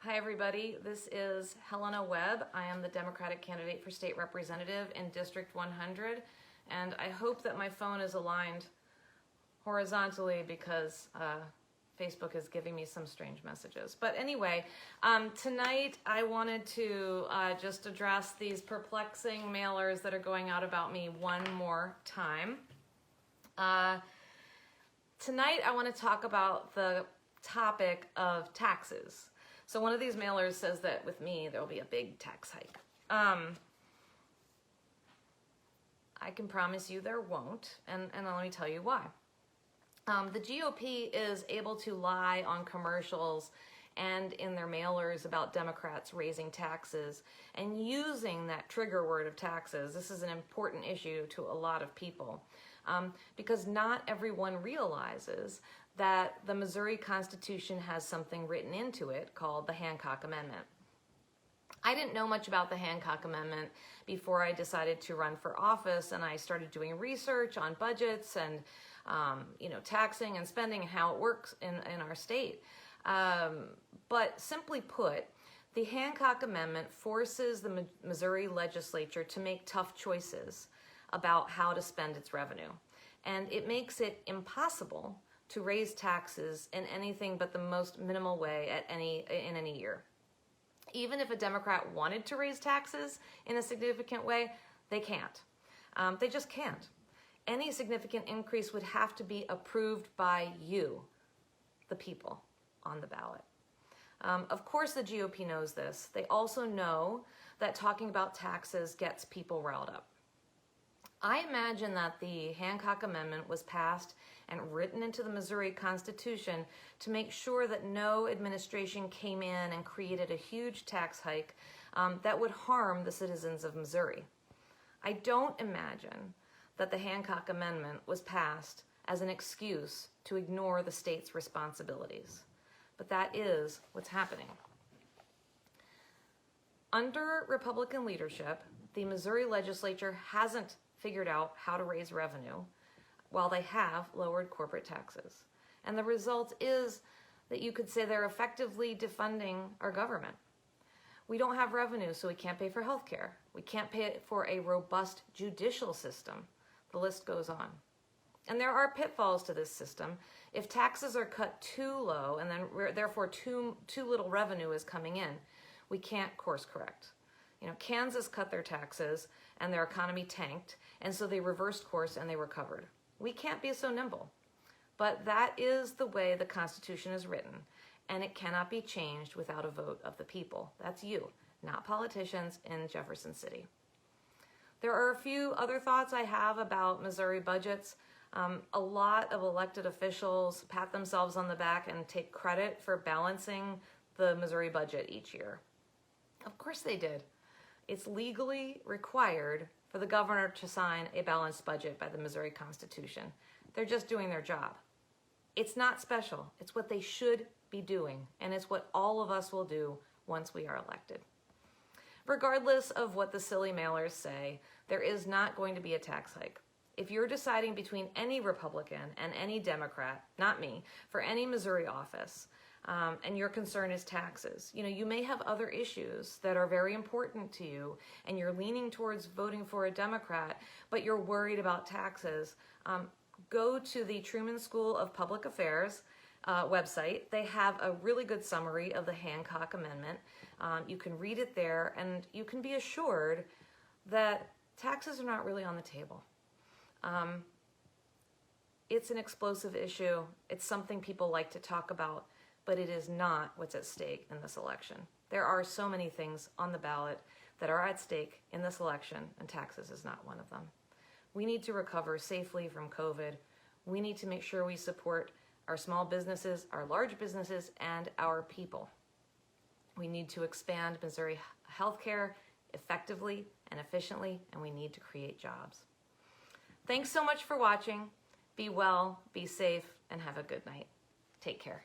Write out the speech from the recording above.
Hi everybody, this is Helena Webb. I am the Democratic candidate for state representative in District 100, and I hope that my phone is aligned horizontally because Facebook is giving me some strange messages. But anyway, tonight I wanted to just address these perplexing mailers that are going out about me one more time. Tonight I want to talk about the topic of taxes. So one of these mailers says that with me there will be a big tax hike. I can promise you there won't, and let me tell you why. The GOP is able to lie on commercials and in their mailers about Democrats raising taxes and using that trigger word of taxes. This is an important issue to a lot of people because not everyone realizes that the Missouri Constitution has something written into it called the Hancock Amendment. I didn't know much about the Hancock Amendment before I decided to run for office, and I started doing research on budgets and taxing and spending and how it works in our state. But simply put, the Hancock Amendment forces the Missouri legislature to make tough choices about how to spend its revenue. And it makes it impossible to raise taxes in anything but the most minimal way in any year. Even if a Democrat wanted to raise taxes in a significant way, they can't. They just can't. Any significant increase would have to be approved by you, the people, on the ballot. Of course the GOP knows this. They also know that talking about taxes gets people riled up. I imagine that the Hancock Amendment was passed and written into the Missouri Constitution to make sure that no administration came in and created a huge tax hike that would harm the citizens of Missouri. I don't imagine that the Hancock Amendment was passed as an excuse to ignore the state's responsibilities. But that is what's happening. Under Republican leadership, the Missouri legislature hasn't figured out how to raise revenue while they have lowered corporate taxes. And the result is that you could say they're effectively defunding our government. We don't have revenue, so we can't pay for health care. We can't pay for a robust judicial system. The list goes on. And there are pitfalls to this system. If taxes are cut too low and then therefore too little revenue is coming in, we can't course correct. Kansas cut their taxes and their economy tanked, and so they reversed course and they recovered. We can't be so nimble. But that is the way the Constitution is written, and it cannot be changed without a vote of the people. That's you, not politicians in Jefferson City. There are a few other thoughts I have about Missouri budgets. A lot of elected officials pat themselves on the back and take credit for balancing the Missouri budget each year. Of course they did. It's legally required for the governor to sign a balanced budget by the Missouri Constitution. They're just doing their job. It's not special. It's what they should be doing, and it's what all of us will do once we are elected. Regardless of what the silly mailers say, there is not going to be a tax hike. If you're deciding between any Republican and any Democrat, not me, for any Missouri office, and your concern is taxes, you may have other issues that are very important to you, and you're leaning towards voting for a Democrat, but you're worried about taxes. Go to the Truman School of Public Affairs website. They have a really good summary of the Hancock Amendment. You can read it there, and you can be assured that taxes are not really on the table. It's an explosive issue. It's something people like to talk about, but it is not what's at stake in this election. There are so many things on the ballot that are at stake in this election, and taxes is not one of them. We need to recover safely from COVID. We need to make sure we support our small businesses, our large businesses, and our people. We need to expand Missouri healthcare effectively and efficiently, and we need to create jobs. Thanks so much for watching. Be well, be safe, and have a good night. Take care.